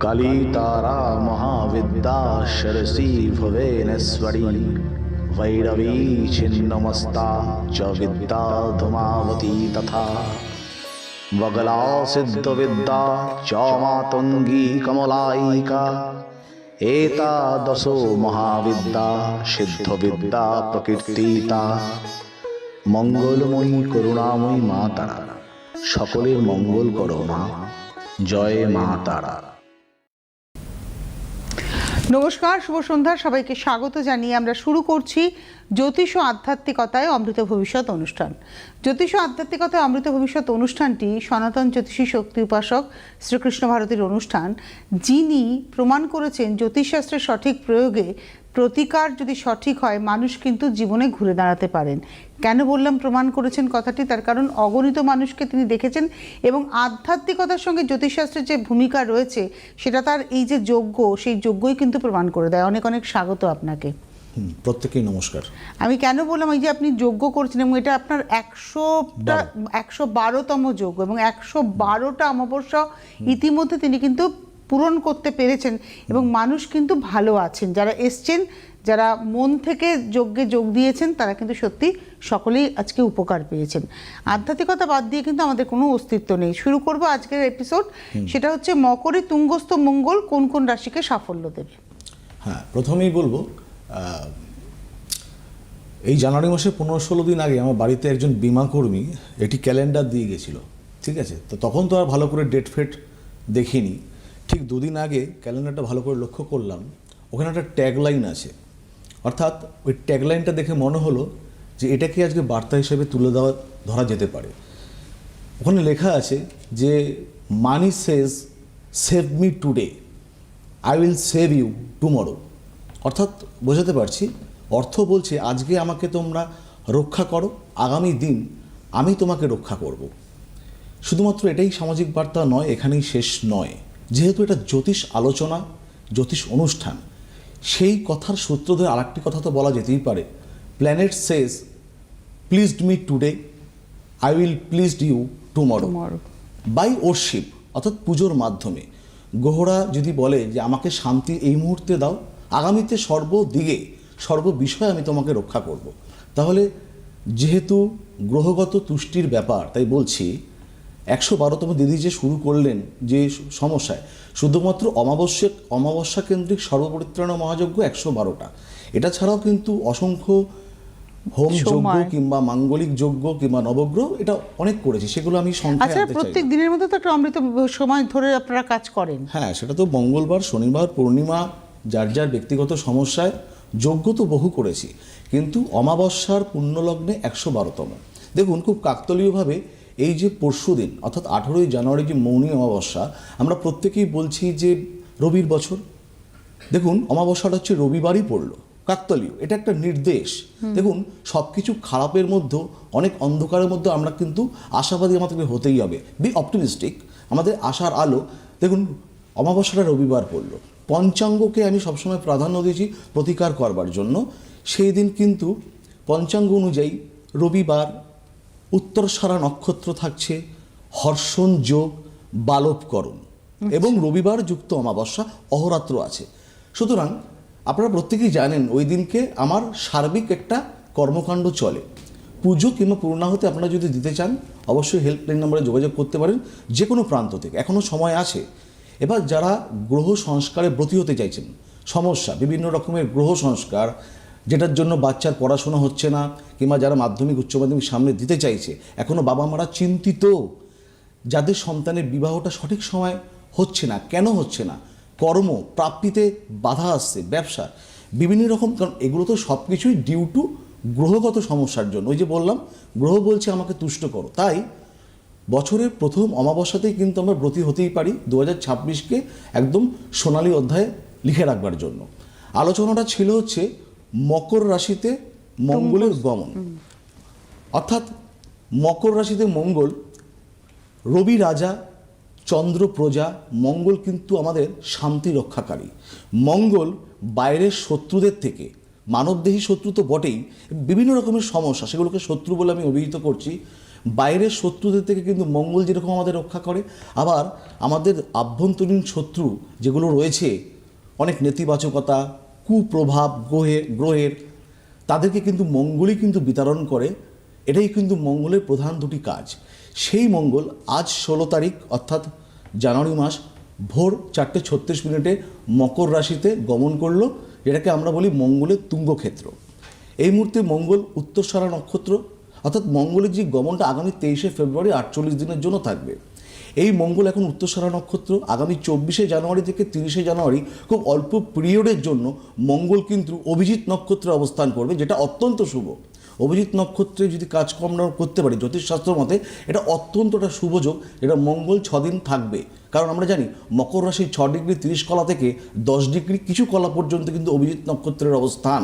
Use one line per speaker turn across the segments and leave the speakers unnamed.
काली तारा महाविद्या शरसी भुवनेश्वरी भैरवी छिन्नमस्ता च विद्या धूमावती तथा वगला सिद्ध विद्या च मातंगी कमलायिका एतादशो महाविद्या सिद्ध विद्या प्रकीर्तिता मंगलमयी करुणामयी मा तारा सकलेर मंगल करो मा जय मा तारा।
নমস্কার, শুভ সন্ধ্যা। সবাইকে স্বাগত জানিয়ে আমরা শুরু করছি জ্যোতিষ ও আধ্যাত্মিকতায় অমৃত ভবিষ্যৎ অনুষ্ঠান। জ্যোতিষ ও আধ্যাত্মিকতায় অমৃত ভবিষ্যৎ অনুষ্ঠানটি সনাতন জ্যোতিষী শক্তি উপাসক শ্রীকৃষ্ণ ভারতীর অনুষ্ঠান, যিনি প্রমাণ করেছেন জ্যোতিষশাস্ত্রের সঠিক প্রয়োগে প্রতিকার যদি সঠিক হয়, মানুষ কিন্তু জীবনে ঘুরে দাঁড়াতে পারেন। কেন বললাম প্রমাণ করেছেন কথাটি? তার কারণ অগণিত মানুষকে তিনি দেখেছেন এবং আধ্যাত্মিকতার সঙ্গে জ্যোতিষশাস্ত্রের যে ভূমিকা রয়েছে সেটা তার এই যে যজ্ঞ, সেই যজ্ঞই কিন্তু প্রমাণ করে দেয়। অনেক অনেক স্বাগত আপনাকে।
প্রত্যেকেই নমস্কার।
আমি কেন বললাম, এই যে আপনি যজ্ঞ করছেন এবং এটা আপনার 112তম যজ্ঞ এবং 112টা অমাবস্যা ইতিমধ্যে তিনি কিন্তু পূরণ করতে পেরেছেন এবং মানুষ কিন্তু ভালো আছেন। যারা এসছেন, যারা মন থেকে যজ্ঞে যোগ দিয়েছেন, তারা কিন্তু সত্যি সকলেই আজকে উপকার পেয়েছেন। আধ্যাত্মিকতা বাদ দিয়ে কিন্তু আমাদের কোনো অস্তিত্ব নেই। শুরু করব আজকের এপিসোড, সেটা হচ্ছে মকরে তুঙ্গস্থ মঙ্গল কোন কোন রাশিকে সাফল্য দেবে।
হ্যাঁ, প্রথমেই বলবো, এই জানুয়ারি মাসে 15-16 দিন আগে আমার বাড়িতে একজন বিমা কর্মী একটি ক্যালেন্ডার দিয়ে গেছিল, ঠিক আছে? তো তখন তো আর ভালো করে ডেট ফেট দেখিনি। ঠিক দুদিন আগে ক্যালেন্ডারটা ভালো করে লক্ষ্য করলাম, ওখানে একটা ট্যাগলাইন আছে। অর্থাৎ ওই ট্যাগলাইনটা দেখে মনে হলো যে এটাকে আজকে বার্তা হিসেবে তুলে ধরা যেতে পারে। ওখানে লেখা আছে যে money says save me today, I will save you tomorrow. অর্থাৎ বোঝাতে পারছি, অর্থ বলছে আজকে আমাকে তোমরা রক্ষা করো, আগামী দিন আমি তোমাকে রক্ষা করব। শুধুমাত্র এটাই সামাজিক বার্তা নয়, এখানেই শেষ নয়। যেহেতু এটা জ্যোতিষ আলোচনা, জ্যোতিষ অনুষ্ঠান, সেই কথার সূত্র ধরে আরেকটি কথা তো বলা যেতেই পারে। Planet says pleased me today, I will pleased you tomorrow. By worship অর্থাৎ পুজোর মাধ্যমে গ্রহরা যদি বলে যে আমাকে শান্তি এই মুহূর্তে দাও, আগামীতে সর্বদিকে সর্ববিষয়ে আমি তোমাকে রক্ষা করব। তাহলে যেহেতু গ্রহগত তুষ্টির ব্যাপার, তাই বলছি 112তম দিদি যে শুরু করলেন যে সমস্যায়, শুধুমাত্র অমাবস্যা কেন্দ্রিক সর্বপরিত্রাণ মহাযজ্ঞ 112টা। এটা ছাড়াও কিন্তু অসংখ্য হোম যজ্ঞ কিংবা মাঙ্গলিক যজ্ঞ কিংবা নবগ্রহ এটা অনেক করেছি, সেগুলো আমি সংখ্যায় আনতে চাই।
প্রত্যেক দিনের মধ্যে তো একটা অমৃত সময় ধরে আপনারা কাজ করেন।
হ্যাঁ, সেটা তো মঙ্গলবার, শনিবার, পূর্ণিমা, যার যার ব্যক্তিগত সমস্যায় যজ্ঞ তো বহু করেছি, কিন্তু অমাবস্যার পুণ্যলগ্নে 112তম। দেখুন, খুব কাকতালীয়ভাবে এই যে পরশু দিন অর্থাৎ 18ই জানুয়ারি যে মৌনী অমাবস্যা, আমরা প্রত্যেকেই বলছি যে রবির বছর। দেখুন, অমাবস্যাটা হচ্ছে রবিবারই পড়লো, কাকতালীয়, এটা একটা নির্দেশ। দেখুন, সব কিছু খারাপের মধ্যে, অনেক অন্ধকারের মধ্যে আমরা কিন্তু আশাবাদী আমাদেরকে হতেই হবে। বি অপটিমিস্টিক, আমাদের আশার আলো। দেখুন, অমাবস্যাটা রবিবার পড়লো, পঞ্চাঙ্গকে আমি সবসময় প্রাধান্য দিয়েছি প্রতিকার করবার জন্য। সেই দিন কিন্তু পঞ্চাঙ্গ অনুযায়ী রবিবার উত্তরসারা নক্ষত্র থাকছে, হর্ষণ যোগ, বালবকরণ এবং রবিবার যুক্ত অমাবস্যা, অহরাত্র আছে। সুতরাং আপনারা প্রত্যেকেই জানেন ওই দিনকে আমার সার্বিক একটা কর্মকাণ্ড চলে। পুজো কিংবা পূর্ণাহুতি আপনারা যদি দিতে চান, অবশ্যই হেল্পলাইন নম্বরে যোগাযোগ করতে পারেন, যে কোনো প্রান্ত থেকে, এখনও সময় আছে। এবার যারা গ্রহ সংস্কারে ব্রতী হতে চাইছেন, সমস্যা বিভিন্ন রকমের গ্রহ সংস্কার, যেটার জন্য বাচ্চার পড়াশোনা হচ্ছে না, কিংবা যারা মাধ্যমিক উচ্চ মাধ্যমিক সামনে দিতে চাইছে, এখনও বাবা মারা চিন্তিত, যাদের সন্তানের বিবাহটা সঠিক সময় হচ্ছে না, কেন হচ্ছে না, কর্ম প্রাপ্তিতে বাধা আসছে, ব্যবসা, বিভিন্ন রকম, কারণ এগুলো তো সব কিছুই ডিউ টু গ্রহগত সমস্যার জন্য। ওই যে বললাম, গ্রহ বলছে আমাকে তুষ্ট করো। তাই বছরের প্রথম অমাবস্যাতেই কিন্তু আমরা ব্রতী হতেই পারি 2026কে একদম সোনালী অধ্যায়ে লিখে রাখবার জন্য। আলোচনাটা ছিল হচ্ছে মকর রাশিতে মঙ্গলের গমন। অর্থাৎ মকর রাশিতে মঙ্গল, রবি রাজা, চন্দ্র প্রজা, মঙ্গল কিন্তু আমাদের শান্তি রক্ষাকারী। মঙ্গল বাইরের শত্রুদের থেকে, মানবদেহী শত্রু তো বটেই, বিভিন্ন রকমের সমস্যা, সেগুলোকে শত্রু বলে আমি অভিহিত করছি। বাইরের শত্রুদের থেকে কিন্তু মঙ্গল যেরকম আমাদের রক্ষা করে, আবার আমাদের আভ্যন্তরীণ শত্রু যেগুলো রয়েছে, অনেক নেতিবাচকতা, কুপ্রভাব গ্রহের, তাদেরকে কিন্তু মঙ্গলই কিন্তু বিতরণ করে। এটাই কিন্তু মঙ্গলের প্রধান দুটি কাজ। সেই মঙ্গল আজ 16 তারিখ অর্থাৎ জানুয়ারি মাস ভোর 4:36 মকর রাশিতে গমন করলো, যেটাকে আমরা বলি মঙ্গলের তুঙ্গক্ষেত্র। এই মুহূর্তে মঙ্গল উত্তরসারা নক্ষত্র, অর্থাৎ মঙ্গলের যে গমনটা আগামী 23শে ফেব্রুয়ারি 48 দিনের জন্য থাকবে। এই মঙ্গল এখন উত্তরসারা নক্ষত্র। আগামী 24শে জানুয়ারি থেকে 30শে জানুয়ারি খুব অল্প পিরিয়ডের জন্য মঙ্গল কিন্তু অভিজিৎ নক্ষত্রে অবস্থান করবে, যেটা অত্যন্ত শুভ। অভিজিৎ নক্ষত্রে যদি কাজকর্ম আমরা করতে পারি জ্যোতিষশাস্ত্র মতে এটা অত্যন্তটা শুভযোগ, যেটা মঙ্গল 6 দিন থাকবে। কারণ আমরা জানি মকর রাশির 6 ডিগ্রি 30 কলা থেকে 10 ডিগ্রি কিছু কলা পর্যন্ত কিন্তু অভিজিৎ নক্ষত্রের অবস্থান,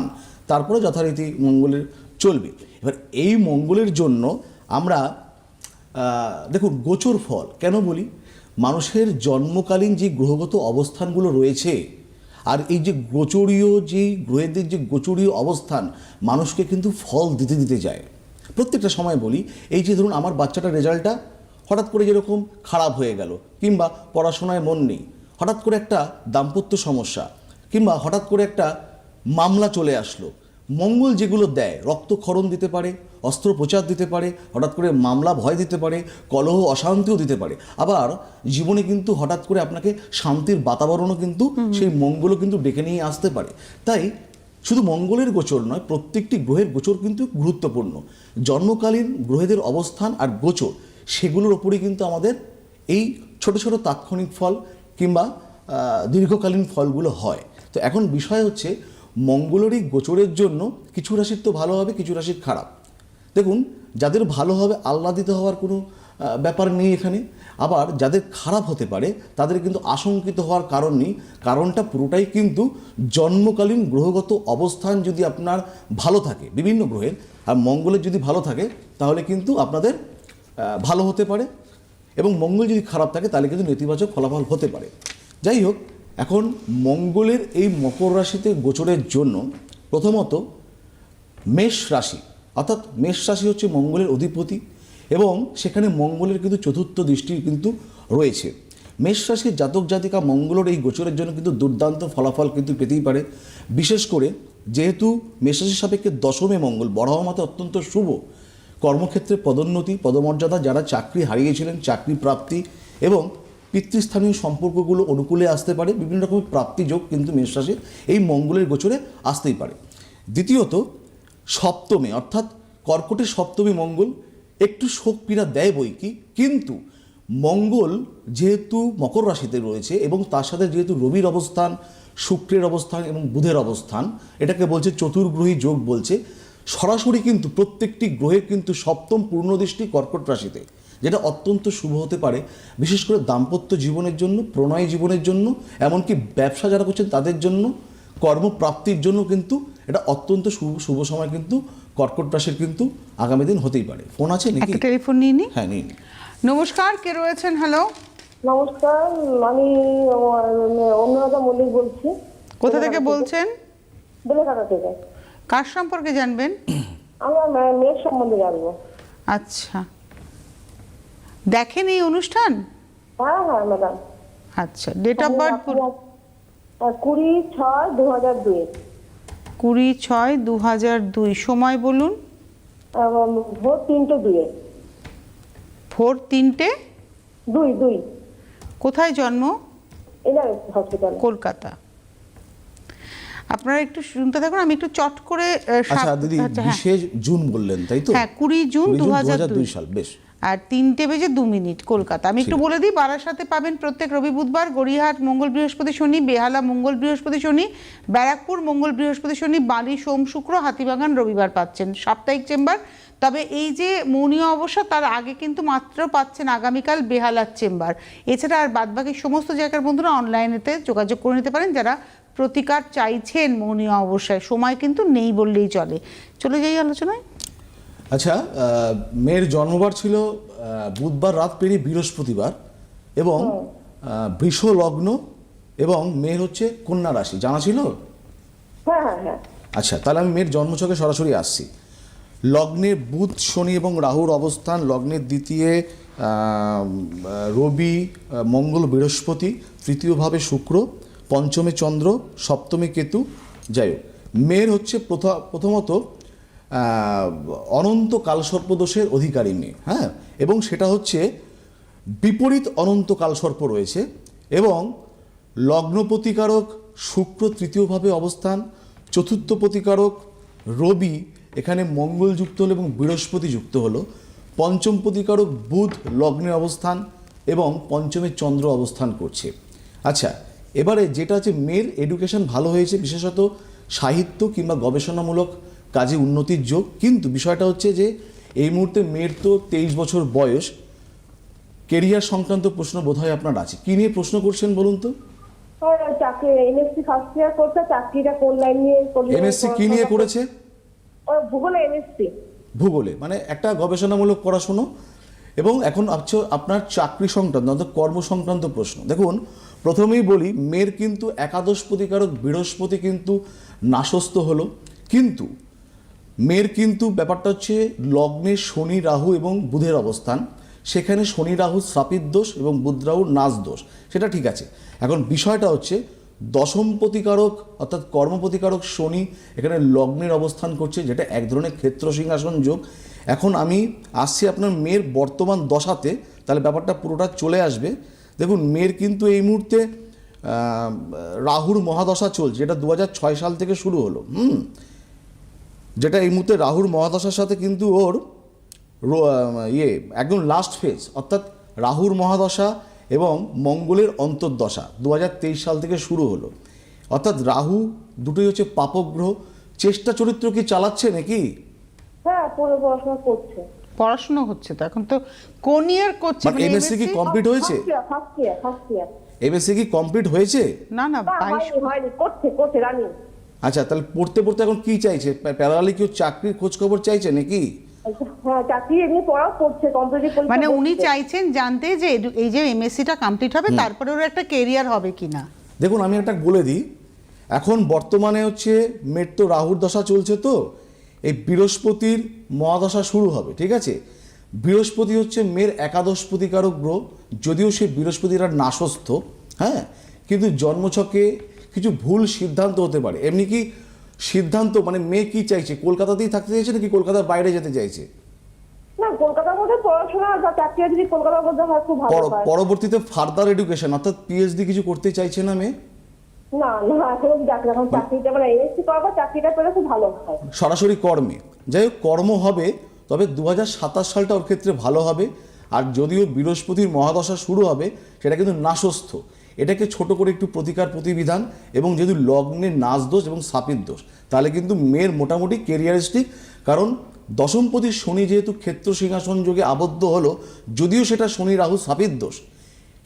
তারপরে যথারীতি মঙ্গলের চলবে। এবার এই মঙ্গলের জন্য আমরা দেখুন গোচর ফল কেন বলি, মানুষের জন্মকালীন যে গ্রহগত অবস্থানগুলো রয়েছে, আর এই যে গোচরীয় যে গ্রহেদের যে গোচরীয় অবস্থান মানুষকে কিন্তু ফল দিতে দিতে যায়। প্রত্যেকটা সময় বলি, এই যে ধরুন আমার বাচ্চাটার রেজাল্টটা হঠাৎ করে যেরকম খারাপ হয়ে গেল, কিংবা পড়াশোনায় মন নেই, হঠাৎ করে একটা দাম্পত্য সমস্যা, কিংবা হঠাৎ করে একটা মামলা চলে আসলো, মঙ্গল যেগুলো দেয় রক্তক্ষরণ দিতে পারে, অস্ত্রোপচার দিতে পারে, হঠাৎ করে মামলা ভয় দিতে পারে, কলহ অশান্তিও দিতে পারে। আবার জীবনে কিন্তু হঠাৎ করে আপনাকে শান্তির বাতাবরণও কিন্তু সেই মঙ্গলও কিন্তু ডেকে নিয়ে আসতে পারে। তাই শুধু মঙ্গলের গোচর নয়, প্রত্যেকটি গ্রহের গোচর কিন্তু গুরুত্বপূর্ণ। জন্মকালীন গ্রহেদের অবস্থান আর গোচর সেগুলোর ওপরেই কিন্তু আমাদের এই ছোট ছোট তাৎক্ষণিক ফল কিংবা দীর্ঘকালীন ফলগুলো হয়। তো এখন বিষয় হচ্ছে মঙ্গলের এই গোচরের জন্য কিছু রাশির তো ভালো হবে, কিছু রাশির খারাপ। দেখুন, যাদের ভালো হবে আহ্লাদিত হওয়ার কোনো ব্যাপার নেই এখানে, আবার যাদের খারাপ হতে পারে তাদের কিন্তু আশঙ্কিত হওয়ার কারণ নেই। কারণটা পুরোটাই কিন্তু জন্মকালীন গ্রহগত অবস্থান যদি আপনার ভালো থাকে বিভিন্ন গ্রহের, আর মঙ্গলের যদি ভালো থাকে তাহলে কিন্তু আপনাদের ভালো হতে পারে, এবং মঙ্গল যদি খারাপ থাকে তাহলে কিন্তু নেতিবাচক ফলাফল হতে পারে। যাই হোক, এখন মঙ্গলের এই মকর রাশিতে গোচরের জন্য প্রথমত মেষ রাশি, অর্থাৎ মেষ রাশি হচ্ছে মঙ্গলের অধিপতি, এবং সেখানে মঙ্গলের কিন্তু চতুর্থ দৃষ্টি কিন্তু রয়েছে। মেষ রাশির জাতক জাতিকা মঙ্গলের এই গোচরের জন্য কিন্তু দুর্দান্ত ফলাফল কিন্তু পেতেই পারে। বিশেষ করে যেহেতু মেষ রাশির সাপেক্ষে দশমে মঙ্গল বড় হওয়া মাত্র অত্যন্ত শুভ, কর্মক্ষেত্রে পদোন্নতি পদমর্যাদা, যারা চাকরি হারিয়েছিলেন চাকরি প্রাপ্তি, এবং পিতৃস্থানীয় সম্পর্কগুলো অনুকূলে আসতে পারে, বিভিন্ন রকমের প্রাপ্তিযোগ কিন্তু মেষ রাশির এই মঙ্গলের গোচরে আসতেই পারে। দ্বিতীয়ত সপ্তমে অর্থাৎ কর্কটের সপ্তমী মঙ্গল একটু শোক পীড়া দেয় বই কি, কিন্তু মঙ্গল যেহেতু মকর রাশিতে রয়েছে এবং তার সাথে যেহেতু রবির অবস্থান, শুক্রের অবস্থান এবং বুধের অবস্থান, এটাকে বলছে চতুর্গ্রহী যোগ বলছে। সরাসরি কিন্তু প্রত্যেকটি গ্রহের কিন্তু সপ্তম পূর্ণদৃষ্টি কর্কট রাশিতে, যেটা অত্যন্ত শুভ হতে পারে, বিশেষ করে দাম্পত্য জীবনের জন্য, প্রণয় জীবনের জন্য, এমনকি ব্যবসা যারা করছেন তাদের জন্য, কর্মপ্রাপ্তির জন্য কিন্তু এটা অত্যন্ত শুভ সময় কিন্তু কর্কট রাশির কিন্তু আগামী দিন হতেই পারে। ফোন আছে নাকি?
একটা টেলিফোন নিয়ে নি।
হ্যাঁ, নিন।
নমস্কার, কে রয়েছেন? হ্যালো,
নমস্কার, আমি অনুরাধা মল্লিক বলছি।
কোথা থেকে বলছেন?
বেলেঘাটা থেকে।
কার সম্পর্কে জানবেন?
আমার মেয়ের সম্বন্ধে জানবো।
আচ্ছা, দেখেন এই অনুষ্ঠান?
হ্যাঁ হ্যাঁ ম্যাডাম।
আচ্ছা, ডেট অফ বার্থ?
20/6/2002।
20/6/2002। সময় বলুন।
ভোর 3:02।
ভোর 3:02। কোথায় জন্ম?
NRS hospital,
Kolkata. আপনারা একটু শুনতে থাকুন, আমি একটু চট করে
আচ্ছা দিদি, 20 জুন বললেন তাই তো?
হ্যাঁ, 20 জুন 2002
সাল। বেশ।
আর 3:02 কলকাতা। আমি একটু বলে দিই, বারাসাতে পাবেন প্রত্যেক রবি বুধবার, গড়িয়াহাট মঙ্গল বৃহস্পতি শনি, বেহালা মঙ্গল বৃহস্পতি শনি, ব্যারাকপুর মঙ্গল বৃহস্পতি শনি, বালি সোম শুক্র, হাতিবাগান রবিবার পাচ্ছেন সাপ্তাহিক চেম্বার। তবে এই যে মৌনীয় অবসর তার আগে কিন্তু মাত্র পাচ্ছেন আগামীকাল বেহালার চেম্বার। এছাড়া আর বাদবাকি সমস্ত জায়গার বন্ধুরা অনলাইনেতে যোগাযোগ করে নিতে পারেন যারা প্রতিকার চাইছেন মৌনীয় অবসায়। সময় কিন্তু নেই বললেই চলে। চলে যাই আলোচনায়।
আচ্ছা, মেয়ের জন্মবার ছিল বুধবার রাত পেরিয়ে বৃহস্পতিবার, এবং বৃষ লগ্ন, এবং মেয়ের হচ্ছে কন্যা রাশি। জানা ছিল?
হ্যাঁ হ্যাঁ হ্যাঁ।
আচ্ছা, তাহলে আমি মেয়ের জন্মছকে সরাসরি আসছি। লগ্নে বুধ শনি এবং রাহুর অবস্থান, লগ্নের দ্বিতীয় রবি, মঙ্গল, বৃহস্পতি, তৃতীয়ভাবে শুক্র, পঞ্চমে চন্দ্র, সপ্তমে কেতু। যাই হোক, মেয়ের হচ্ছে প্রথমত অনন্ত কালসর্পদোষের অধিকারী মেয়ে, হ্যাঁ, এবং সেটা হচ্ছে বিপরীত অনন্ত কালসর্প রয়েছে, এবং লগ্ন প্রতিকারক শুক্র তৃতীয়ভাবে অবস্থান, চতুর্থ প্রতিকারক রবি এখানে মঙ্গল যুক্ত হলো এবং বৃহস্পতি যুক্ত হলো, পঞ্চম প্রতিকারক বুধ লগ্নে অবস্থান এবং পঞ্চমে চন্দ্র অবস্থান করছে। আচ্ছা, এবারে যেটা হচ্ছে মেয়ের এডুকেশন ভালো হয়েছে, বিশেষত সাহিত্য কিংবা গবেষণামূলক কাজে উন্নতির যোগ, কিন্তু বিষয়টা হচ্ছে যে এই মুহূর্তে মেয়ের তো 23 বছর বয়স, কেরিয়ার সংক্রান্ত প্রশ্ন বোধহয় আপনার আছে। কী নিয়ে প্রশ্ন করছেন বলুন তো?
চাকরি এমএসসি ফার্স্ট ইয়ার করছে, চাকরিটা কোন লাইন নিয়ে করলে?
এমএসসি কী নিয়ে করেছে?
ভূগোলে এমএসসি।
ভূগোলে, মানে একটা গবেষণামূলক পড়াশুনো, এবং এখন আপনার চাকরি সংক্রান্ত অর্থাৎ কর্ম সংক্রান্ত প্রশ্ন। দেখুন, প্রথমেই বলি, মেয়ের কিন্তু একাদশ প্রতিকারক বৃহস্পতি কিন্তু নাশস্ত হলো, কিন্তু মেয়ের কিন্তু ব্যাপারটা হচ্ছে লগ্নে শনি রাহু এবং বুধের অবস্থান, সেখানে শনি রাহু শ্রাপিত দোষ এবং বুধ রাহুর নাশ দোষ, সেটা ঠিক আছে। এখন বিষয়টা হচ্ছে দশম প্রতিকারক অর্থাৎ কর্ম প্রতিকারক শনি এখানে লগ্নের অবস্থান করছে, যেটা এক ধরনের ক্ষেত্র সিংহাসন যোগ। এখন আমি আসছি আপনার মেয়ের বর্তমান দশাতে, তাহলে ব্যাপারটা পুরোটা চলে আসবে। দেখুন, মেয়ের কিন্তু এই মুহূর্তে রাহুর মহাদশা চলছে, যেটা 2006 সাল থেকে শুরু হলো, যেটা এই মুহূর্তে রাহুর মহাদশার সাথে কিন্তু ওর একদম লাস্ট ফেজ, অর্থাৎ রাহুর মহাদশা এবং মঙ্গলের অন্তর্দশা 2023 সাল থেকে শুরু হলো। অর্থাৎ রাহু দুটোই হচ্ছে পাপগ্রহ। চেষ্টা চরিত্র কি চালাচ্ছে নাকি?
হ্যাঁ, পড়াশোনা করছে।
পড়াশোনা হচ্ছে তো, এখন তো কোন ইয়ার করছে?
এমএসসি কি কমপ্লিট হয়েছে?
First year.
এমএসসি কি কমপ্লিট হয়েছে?
না না, 22
হয়নি, করছে রানিং।
আচ্ছা, তাহলে পড়তে পড়তে এখন কি চাইছে? প্যারালালি কি চাকরির খোঁজ খবর চাইছে নাকি?
হ্যাঁ, চাকরি এমনি পড়াও করছে, কম্পিটিটিভ পরীক্ষা।
মানে উনি চাইছেন জানতে যে এই যে এমএসসিটা কমপ্লিট হবে, তারপরে ওর একটা কেরিয়ার হবে কিনা।
দেখুন, আমি একটা বলে দিই, এখন বর্তমানে হচ্ছে মেয়ের তো রাহুর দশা চলছে, তো এই বৃহস্পতির মহাদশা শুরু হবে, ঠিক আছে? বৃহস্পতি হচ্ছে মেয়ের একাদশ প্রতিকারক গ্রহ, যদিও সে বৃহস্পতির আর নাশস্থ, হ্যাঁ, কিন্তু জন্মছকে কিছু ভুল সিদ্ধান্ত হতে পারে। এমনি কি সিদ্ধান্ত, মানে মেয়ে কি চাইছে, কলকাতাতেই থাকতে চাইছে নাকি কলকাতার বাইরে যেতে চাইছে?
না, কলকাতার মধ্যে পড়াশোনা বা চাকরি যদি কলকাতার মধ্যে হয় খুব ভালো হয়।
পরবর্তীতে ফার্দার এডুকেশন অর্থাৎ পিএইচডি কিছু করতে চাইছে না মেয়ে?
না না, এখন চাকরিটা মানে এমএসসি করবো, চাকরিটা পেলে খুব ভালো হয়।
সরাসরি কর্মে, যাই হোক, কর্ম হবে, তবে 2027 সালটা ওর ক্ষেত্রে ভালো হবে। আর যদিও বৃহস্পতির মহাদশা শুরু হবে, সেটা কিন্তু নাশস্থ, এটাকে ছোট করে একটু প্রতিকার প্রতিবিধান, এবং যেহেতু লগ্নে নাশ দোষ এবং সাপিত দোষ, তাহলে কিন্তু মেয়ের মোটামুটি কেরিয়ারিস্টিক। কারণ দশমপতি শনি যেহেতু ক্ষেত্র সিংহাসন যোগে আবদ্ধ হলো, যদিও সেটা শনি রাহু সাপিত দোষ,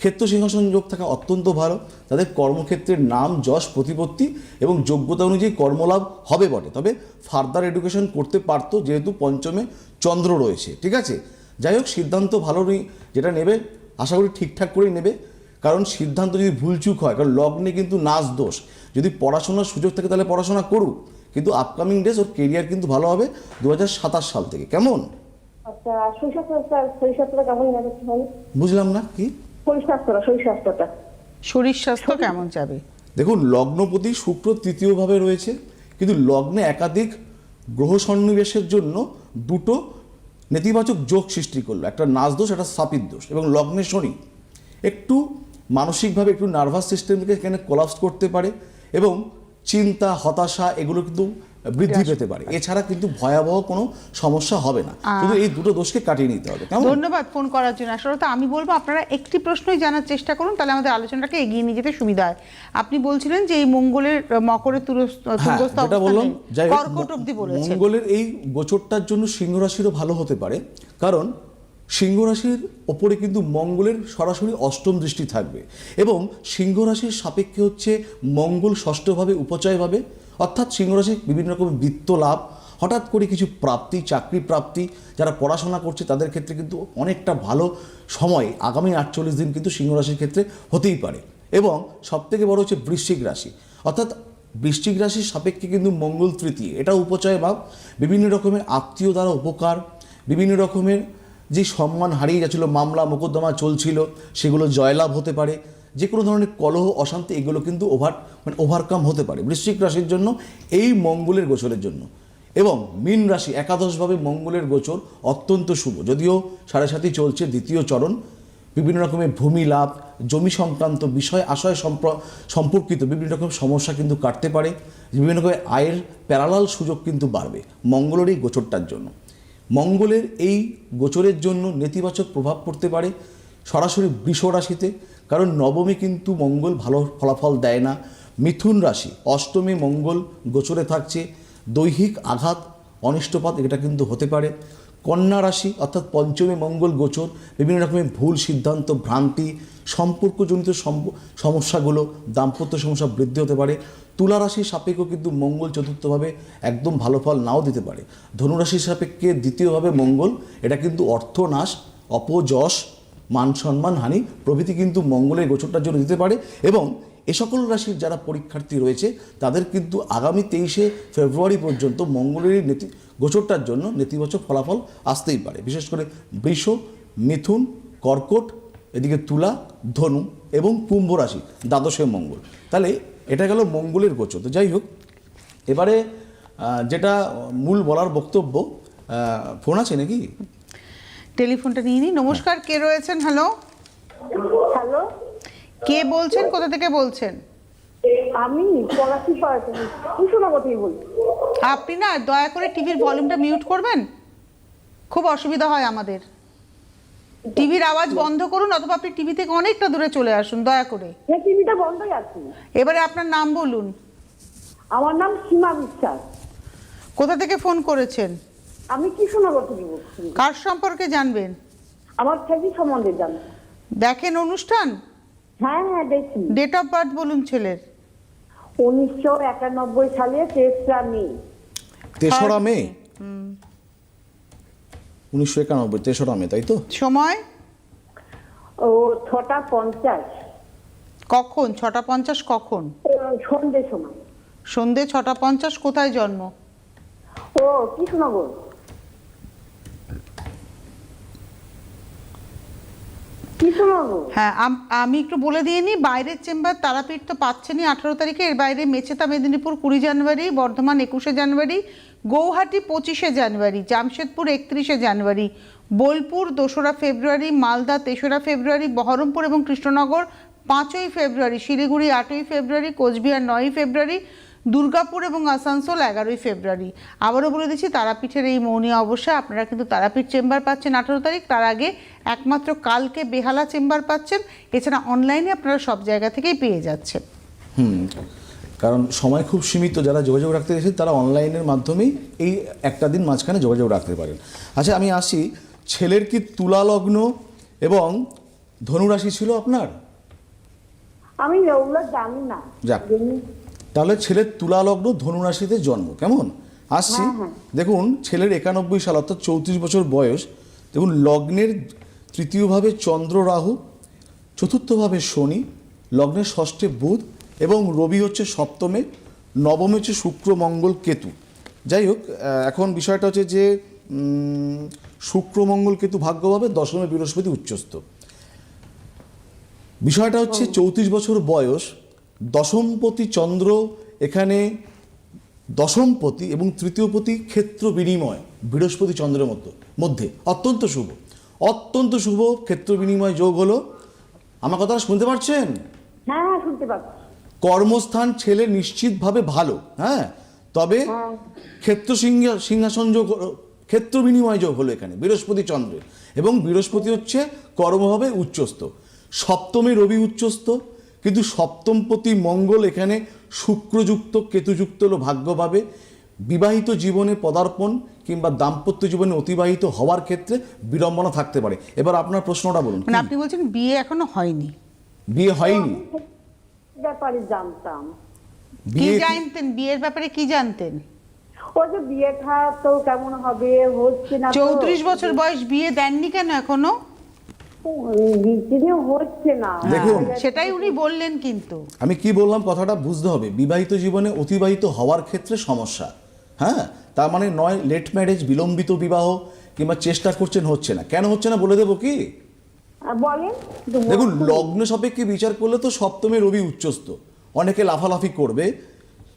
ক্ষেত্র সিংহাসন যোগ থাকা অত্যন্ত ভালো। তাদের কর্মক্ষেত্রের নাম যশ প্রতিপত্তি এবং যোগ্যতা অনুযায়ী কর্মলাভ হবে বটে, তবে ফার্দার এডুকেশন করতে পারতো, যেহেতু পঞ্চমে চন্দ্র রয়েছে, ঠিক আছে? যাই হোক, সিদ্ধান্ত ভালো নেই, যেটা নেবে আশা করি ঠিকঠাক করেই নেবে। কারণ সিদ্ধান্ত যদি ভুলচুক হয়, কারণ লগ্নে কিন্তু নাশ দোষ, যদি পড়াশোনার সুযোগ থাকে তাহলে পড়াশোনা করুক, কিন্তু আপকামিং ডেজ ওর কেরিয়ার কিন্তু ভালো হবে 2027 সাল থেকে। কেমন?
আচ্ছা, শরীরস্বাস্থ্যটা কেমন যাচ্ছে?
বুঝলাম না কি?
শরীরস্বাস্থ্যটা
শরীর স্বাস্থ্য কেমন যাবে?
দেখুন, লগ্নপতি শুক্র তৃতীয়ভাবে রয়েছে, কিন্তু লগ্নে একাধিক গ্রহ সন্নিবেশের জন্য দুটো নেতিবাচক যোগ সৃষ্টি করলো, একটা নাশ দোষ, একটা সাপিত দোষ, এবং লগ্নে শনি একটু মানসিকভাবে একটু নার্ভাস সিস্টেমকে এখানে কোলাপস করতে পারে, এবং চিন্তা হতাশা এগুলো কিন্তু বৃদ্ধি পেতে পারে। এছাড়া কিন্তু ভয়াবহ কোনো সমস্যা হবে না, শুধু এই দুটো দোষকে কাটিয়ে নিতে হবে।
ধন্যবাদ ফোন করার জন্য। আসলে তো আমি বলবো আপনারা একটি প্রশ্নই জানার চেষ্টা করুন, তাহলে আমাদের আলোচনাটাকে এগিয়ে নিয়ে যেতে সুবিধা হয়। আপনি বলছিলেন যে এই মঙ্গলের মকরের তুরস্ক কর্কট অবধি বলেছেন,
মঙ্গলের এই গোচরটার জন্য সিংহ রাশিরও ভালো হতে পারে, কারণ সিংহ রাশির ওপরে কিন্তু মঙ্গলের সরাসরি অষ্টম দৃষ্টি থাকবে, এবং সিংহ রাশির সাপেক্ষে হচ্ছে মঙ্গল ষষ্ঠভাবে উপচয়ভাবে, অর্থাৎ সিংহ রাশি বিভিন্ন রকম বৃত্ত লাভ, হঠাৎ করে কিছু প্রাপ্তি, চাকরি প্রাপ্তি, যারা পড়াশোনা করছে তাদের ক্ষেত্রে কিন্তু অনেকটা ভালো সময় আগামী 48 দিন কিন্তু সিংহ রাশির ক্ষেত্রে হতেই পারে। এবং সবথেকে বড় হচ্ছে বৃশ্চিক রাশি, অর্থাৎ বৃশ্চিক রাশির সাপেক্ষে কিন্তু মঙ্গল তৃতীয়, এটা উপচয় ভাব। বিভিন্ন রকমের আত্মীয় দ্বারা উপকার, বিভিন্ন রকমের যে সম্মান হারিয়ে যাচ্ছিল, মামলা মোকদ্দমা চলছিল, সেগুলো জয়লাভ হতে পারে। যে কোনো ধরনের কলহ অশান্তি এগুলো কিন্তু ওভারকাম হতে পারে বৃশ্চিক রাশির জন্য এই মঙ্গলের গোচরের জন্য। এবং মীন রাশি একাদশভাবে মঙ্গলের গোচর অত্যন্ত শুভ, যদিও 7.5 চলছে, দ্বিতীয় চরণ। বিভিন্ন রকমের ভূমি লাভ, জমি সংক্রান্ত বিষয় আশয় সম্পর্কিত বিভিন্ন রকম সমস্যা কিন্তু কাটতে পারে। বিভিন্ন রকমের আয়ের প্যারালাল সুযোগ কিন্তু বাড়বে মঙ্গলের এই গোচরটার জন্য। মঙ্গলের এই গোচরের জন্য নেতিবাচক প্রভাব পড়তে পারে সরাসরি বৃষ রাশিতে, কারণ নবমে কিন্তু মঙ্গল ভালো ফলাফল দেয় না। মিথুন রাশি অষ্টমে মঙ্গল গোচরে থাকছে, দৈহিক আঘাত অনিষ্টপাত এটা কিন্তু হতে পারে। কন্যা রাশি অর্থাৎ পঞ্চমে মঙ্গল গোচর, বিভিন্ন রকমের ভুল সিদ্ধান্ত, ভ্রান্তি, সম্পর্কজনিত সমস্যাগুলো, দাম্পত্য সমস্যা বৃদ্ধি হতে পারে। তুলা রাশির সাপেক্ষে কিন্তু মঙ্গল চতুর্থভাবে একদম ভালো ফল নাও দিতে পারে। ধনুরাশির সাপেক্ষে দ্বিতীয়ভাবে মঙ্গল, এটা কিন্তু অর্থনাশ, অপযশ, মান সম্মান হানি প্রভৃতি কিন্তু মঙ্গলের গোচরটার জন্য দিতে পারে। এবং এ সকল রাশির যারা পরীক্ষার্থী রয়েছে তাদের কিন্তু আগামী 23শে ফেব্রুয়ারি পর্যন্ত মঙ্গলের গোচরটার জন্য নেতিবাচক ফলাফল আসতেই পারে, বিশেষ করে বৃষ, মিথুন, কর্কট, এদিকে তুলা, ধনু এবং কুম্ভ রাশি দ্বাদশে মঙ্গল। তাহলে এটা গেল মঙ্গলের গোচর। তো যাই হোক, এবারে যেটা মূল বলার বক্তব্য, ফোন আছে নাকি?
টেলিফোনটা নিয়ে নিই। নমস্কার, কে রয়েছেন? হ্যালো,
হ্যালো,
কে বলছেন, কোথা থেকে বলছেন?
আমি পলাশি কুশলাবতী বলছি।
আপনি না দয়া করে টিভির ভলিউমটা মিউট করবেন, খুব অসুবিধা হয় আমাদের। টিভির আওয়াজ বন্ধ করুন, অথবা আপনি টিভি থেকে অনেকটা দূরে চলে আসুন দয়া করে।
টিভিটা বন্ধই আছে।
এবারে আপনার নাম বলুন।
আমার নাম সীমা বিশ্বাস।
কোথা থেকে ফোন করেছেন?
আমি কৃষ্ণনগর থেকে বলছি।
কার সম্পর্কে জানবেন?
আমার ছেলে সম্বন্ধে জানি।
দেখেন অনুষ্ঠান?
হ্যাঁ হ্যাঁ দেখি।
ডেট অফ বার্থ বলুন ছেলের।
1991 সালে 3রা মে।
3রা মে 1991, 3রা মে, তাই তো?
সময়?
ও 6টা 50।
কখন? 6টা 50 কখন?
সন্ধ্যে সময়।
সন্ধ্যে 6টা 50। কোথায় জন্ম?
ও কৃষ্ণনগর।
হ্যাঁ, আমি একটু বলে দিয়ে নিই। বাইরের চেম্বার তারাপীঠ তো পাচ্ছেনই 18 তারিখে, এর বাইরে মেচেতা মেদিনীপুর 20 জানুয়ারি, বর্ধমান 21শে জানুয়ারি, গৌহাটি 25শে জানুয়ারি, জামশেদপুর 31শে জানুয়ারি, বোলপুর 2রা ফেব্রুয়ারি, মালদা 3রা ফেব্রুয়ারি, বহরমপুর এবং কৃষ্ণনগর 5ই ফেব্রুয়ারি, শিলিগুড়ি 8ই ফেব্রুয়ারি, কোচবিহার 9ই ফেব্রুয়ারি, দুর্গাপুর এবং আসানসোল 11ই ফেব্রুয়ারি। আবারও বলে দিচ্ছি, তারাপীঠের এই মৌনী অবশ্যই আপনারা কিন্তু তারাপীঠ চেম্বার পাচ্ছেন 18 তারিখ। তার আগে একমাত্র কালকে বেহালা চেম্বার পাচ্ছেন, এছাড়া অনলাইনে আপনারা সব জায়গা থেকেই পেয়ে যাচ্ছেন।
কারণ সময় খুব সীমিত, যারা যোগাযোগ রাখতে গেছেন তারা অনলাইনের মাধ্যমেই এই একটা দিন মাঝখানে যোগাযোগ রাখতে পারেন। আচ্ছা, আমি আসি, ছেলের কি তুলা লগ্ন এবং ধনুরাশি ছিল আপনার?
আমি ওগুলো জানি না।
যাক, তাহলে ছেলের তুলা লগ্ন ধনুরাশিতে জন্ম, কেমন? আসছি, দেখুন ছেলের 91 সাল অর্থাৎ 34 বছর বয়স। দেখুন লগ্নের তৃতীয়ভাবে চন্দ্র রাহু, চতুর্থভাবে শনি, লগ্নের ষষ্ঠে বুধ এবং রবি হচ্ছে সপ্তমে, নবমে হচ্ছে শুক্র, মঙ্গল, কেতু। যাই হোক, এখন বিষয়টা হচ্ছে যে শুক্র, মঙ্গল, কেতু ভাগ্যভাবে, দশমে বৃহস্পতি উচ্চস্থ। বিষয়টা হচ্ছে 34 বছর বয়স, দশমপতি চন্দ্র এখানে দশমপতি এবং তৃতীয়পতি ক্ষেত্র বিনিময় বৃহস্পতি চন্দ্রের মধ্যে অত্যন্ত শুভ, অত্যন্ত শুভ ক্ষেত্র বিনিময় যোগ হলো। আমার কথাটা শুনতে পাচ্ছেন?
হ্যাঁ হ্যাঁ শুনতে পাচ্ছি।
কর্মস্থান ছেলে নিশ্চিতভাবে ভালো, হ্যাঁ, তবে ক্ষেত্র সিংহাসন যোগ, ক্ষেত্র বিনিময় যোগ হলো এখানে বৃহস্পতি চন্দ্রের, এবং বৃহস্পতি হচ্ছে কর্মভাবে উচ্চস্থ। সপ্তমে রবি উচ্চস্থ, কিন্তু সপ্তমপতি মঙ্গল এখানে শুক্রযুক্ত, কেতুযুক্ত হলো ভাগ্যভাবে। বিবাহিত জীবনে পদার্পণ কিংবা দাম্পত্য জীবনে অতিবাহিত হওয়ার ক্ষেত্রে বিড়ম্বনা থাকতে পারে। এবার আপনার প্রশ্নটা বলুন।
মানে আপনি বলছেন বিয়ে এখনো হয়নি?
বিয়ে হয়নি
ব্যাপারে জানতাম।
কি জানতেন বিয়ের ব্যাপারে? কি জানতেন?
ওই যে বিয়েটা তো কেমন হবে হচ্ছে না।
34 বছর বয়স, বিয়ে দেননি কেন এখনো?
বৃষ্টি হচ্ছে না।
দেখুন,
সেটাই উনি বললেন কিন্তু
আমি কি বললাম কথাটা বুঝতে হবে। বিবাহিত জীবনে অতিবাহিত হওয়ার ক্ষেত্রে সমস্যা, হ্যাঁ, তার মানে নয় লেট ম্যারেজ, বিলম্বিত বিবাহ, কিংবা চেষ্টা করছেন হচ্ছে না। কেন হচ্ছে না বলে দেবো কি?
বলেন।
দেখুন, লগ্ন সাপেক্ষে বিচার করলে তো সপ্তমে রবি উচ্চস্থ, অনেকে লাফালাফি করবে।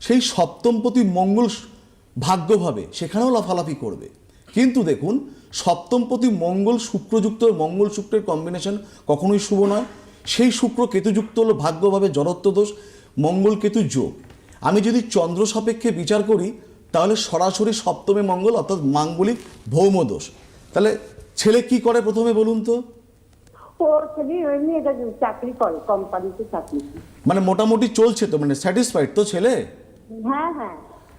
সেই সপ্তমপতি মঙ্গল ভাগ্যভাবে সেখানেও লাফালাফি করবে। কিন্তু দেখুন, সপ্তমপতি মঙ্গল শুক্রযুক্ত, মঙ্গল শুক্রের কম্বিনেশন কখনোই শুভ নয়। সেই শুক্র কেতুযুক্ত হলো ভাগ্যভাবে জড়ত্ব দোষ, মঙ্গল কেতু যোগ। আমি যদি চন্দ্র সাপেক্ষে বিচার করি তাহলে সরাসরি সপ্তমে মঙ্গল, অর্থাৎ মাঙ্গলিক ভৌম দোষ। তাহলে ছেলে কি করে প্রথমে বলুন তো?
ও ছেলে এমনি এটা চাকরি করে, কোম্পানিতে চাকরি।
মানে মোটামুটি চলছে তো, মানে স্যাটিসফাইড তো ছেলে?
হ্যাঁ হ্যাঁ,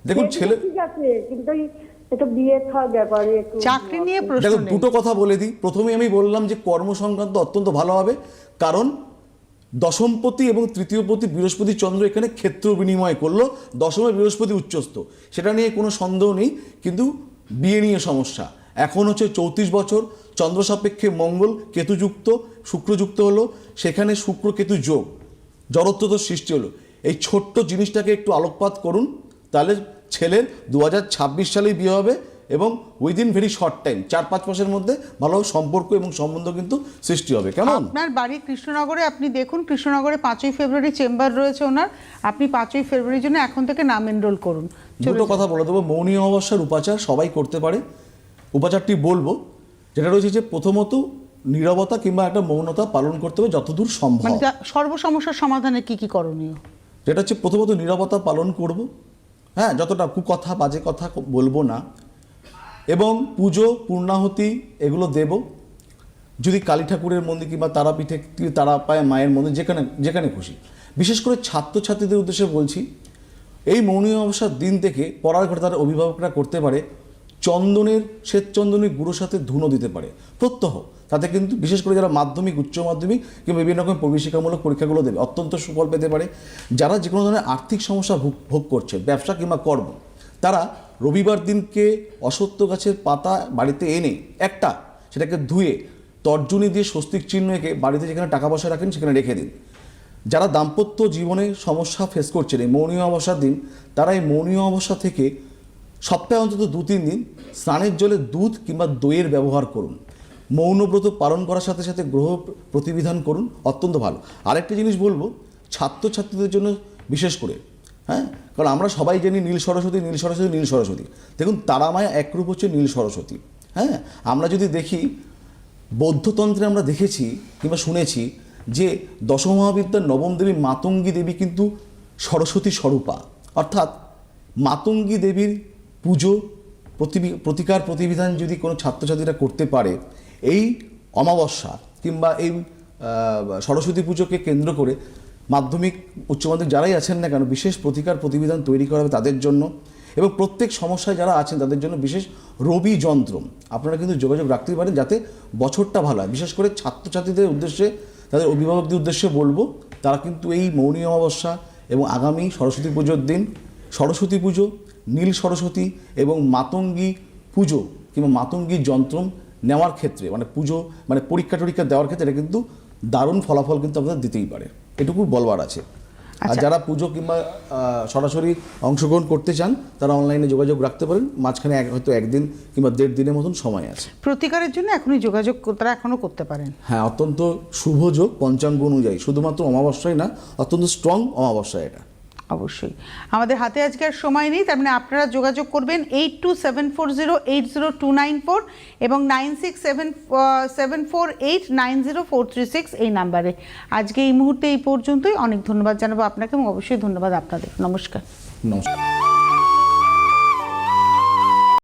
দেখুন ছেলে,
ঠিক আছে, কিন্তু এটা বিয়ে থার ব্যাপারে একটু
চাকরি নিয়ে প্রশ্ন
দেখো
নেই।
দুটো কথা বলে দিই। প্রথমে আমি বললাম যে কর্ম সংক্রান্ত অত্যন্ত ভালো হবে, কারণ দশমপতি এবং তৃতীয়পতি বৃহস্পতি চন্দ্র এখানে ক্ষেত্র বিনিময় করলো, দশমে বৃহস্পতি উচ্চস্থ, সেটা নিয়ে কোনো সন্দেহ নেই। কিন্তু বিয়ে নিয়ে সমস্যা। এখন হচ্ছে 34 বছর, চন্দ্র সাপেক্ষে মঙ্গল কেতুযুক্ত, শুক্রযুক্ত হলো, সেখানে শুক্র কেতু যোগ, জড়ত্বদোষ সৃষ্টি হলো। এই ছোট্ট জিনিসটাকে একটু আলোকপাত করুন, তাহলে ছেলের 2026 সালেই বিয়ে হবে এবং উইদিন ভেরি শর্ট টাইম, 4-5 মাসের মধ্যে ভালো সম্পর্ক এবং সম্বন্ধ কিন্তু সৃষ্টি হবে। কেমন?
আপনার বাড়ি কৃষ্ণনগরে, আপনি দেখুন কৃষ্ণনগরে 5ই ফেব্রুয়ারি চেম্বার রয়েছে ওনার। আপনি 5ই ফেব্রুয়ারির জন্য এখন থেকে নাম এনরোল করুন।
দুটো কথা বলে দেবো। মৌনী অমাবস্যার উপাচার সবাই করতে পারে। উপাচারটি বলবো, যেটা রয়েছে যে প্রথমত নীরবতা কিংবা একটা মৌনতা পালন করতে হবে যতদূর সম্ভব।
মানে সর্বসমস্যার সমাধানে কি কি করণীয়?
যেটা হচ্ছে প্রথমত নীরবতা পালন করব, হ্যাঁ, যতটা কুকথা বাজে কথা বলবো না, এবং পুজো পূর্ণাহুতি এগুলো দেব। যদি কালী ঠাকুরের মন্দির কিংবা তারাপীঠে, তারা পায় মায়ের মন্দির, যেখানে যেখানে খুশি। বিশেষ করে ছাত্রছাত্রীদের উদ্দেশ্যে বলছি, এই মৌনী অমাবস্যার দিন থেকে পড়ার ঘরে তার অভিভাবকরা করতে পারে চন্দনের, শ্বেত চন্দনের গুঁড়োর সাথে ধুনো দিতে পারে প্রত্যহ। তাতে কিন্তু বিশেষ করে যারা মাধ্যমিক, উচ্চ মাধ্যমিক কিংবা বিভিন্ন রকম প্রবেশিকামূলক পরীক্ষাগুলো দেবে, অত্যন্ত সুফল পেতে পারে। যারা যে কোনো ধরনের আর্থিক সমস্যা ভোগ করছে, ব্যবসা কিংবা কর্ম, তারা রবিবার দিনকে অশ্বত্থ গাছের পাতা বাড়িতে এনে একটা সেটাকে ধুয়ে তর্জনী দিয়ে স্বস্তিক চিহ্ন এঁকে বাড়িতে যেখানে টাকা পয়সা রাখেন সেখানে রেখে দিন। যারা দাম্পত্য জীবনে সমস্যা ফেস করছেন এই মৌনী অমাবস্যার দিন, তারা এই মৌনী অমাবস্যা থেকে সপ্তাহে অন্তত 2-3 দিন স্নানের জলে দুধ কিংবা দইয়ের ব্যবহার করুন। মৌনব্রত পালন করার সাথে সাথে গ্রহ প্রতিবিধান করুন, অত্যন্ত ভালো। আরেকটা জিনিস বলবো, ছাত্রছাত্রীদের জন্য বিশেষ করে, হ্যাঁ, কারণ আমরা সবাই জানি নীল সরস্বতী, নীল সরস্বতী, নীল সরস্বতী। দেখুন, তারামায়া একরূপ হচ্ছে নীল সরস্বতী। হ্যাঁ, আমরা যদি দেখি বৌদ্ধতন্ত্রে আমরা দেখেছি কিংবা শুনেছি যে দশমহাবিদ্যার নবম দেবী মাতঙ্গী দেবী কিন্তু সরস্বতী স্বরূপা। অর্থাৎ মাতঙ্গী দেবীর পুজো, প্রতিকার প্রতিবিধান যদি কোনো ছাত্রছাত্রীরা করতে পারে, এই অমাবস্যা কিংবা এই সরস্বতী পুজোকে কেন্দ্র করে মাধ্যমিক, উচ্চ মাধ্যমিক যারাই আছেন না কেন, বিশেষ প্রতিকার প্রতিবিধান তৈরি করা হবে তাদের জন্য। এবং প্রত্যেক সমস্যায় যারা আছেন তাদের জন্য বিশেষ রবি যন্ত্র আপনারা কিন্তু যোগাযোগ রাখতে পারেন, যাতে বছরটা ভালো হয়। বিশেষ করে ছাত্রছাত্রীদের উদ্দেশ্যে, তাদের অভিভাবকদের উদ্দেশ্যে বলবো, তারা কিন্তু এই মৌনী অমাবস্যা এবং আগামী সরস্বতী পুজোর দিন সরস্বতী পুজো, নীল সরস্বতী এবং মাতঙ্গী পুজো কিংবা মাতঙ্গী যন্ত্র নেওয়ার ক্ষেত্রে, মানে পুজো মানে পরীক্ষা টরীক্ষা দেওয়ার ক্ষেত্রে এটা কিন্তু দারুণ ফলাফল কিন্তু আপনাদের দিতেই পারে, এটুকু বলবার আছে। আর যারা পুজো কিংবা সরাসরি অংশগ্রহণ করতে চান তারা অনলাইনে যোগাযোগ রাখতে পারেন। মাঝখানে হয়তো 1 দিন কিংবা 1.5 দিনের মতন সময় আছে।
প্রতিকারের জন্য এখনই যোগাযোগ তারা এখনো করতে পারেন।
হ্যাঁ, অত্যন্ত শুভ যোগ পঞ্চাঙ্গ অনুযায়ী, শুধুমাত্র অমাবস্যাই না, অত্যন্ত স্ট্রং অমাবস্যা এটা।
অবশ্যই আমাদের হাতে আজকে আর সময় নেই, তার মানে আপনারা যোগাযোগ করবেন 8274080294 এবং 9677489046 এই নাম্বারে। আজকে এই মুহূর্তে এই পর্যন্তই। অনেক ধন্যবাদ জানাবো আপনাকে এবং অবশ্যই ধন্যবাদ আপনাদের। নমস্কার।
নমস্কার।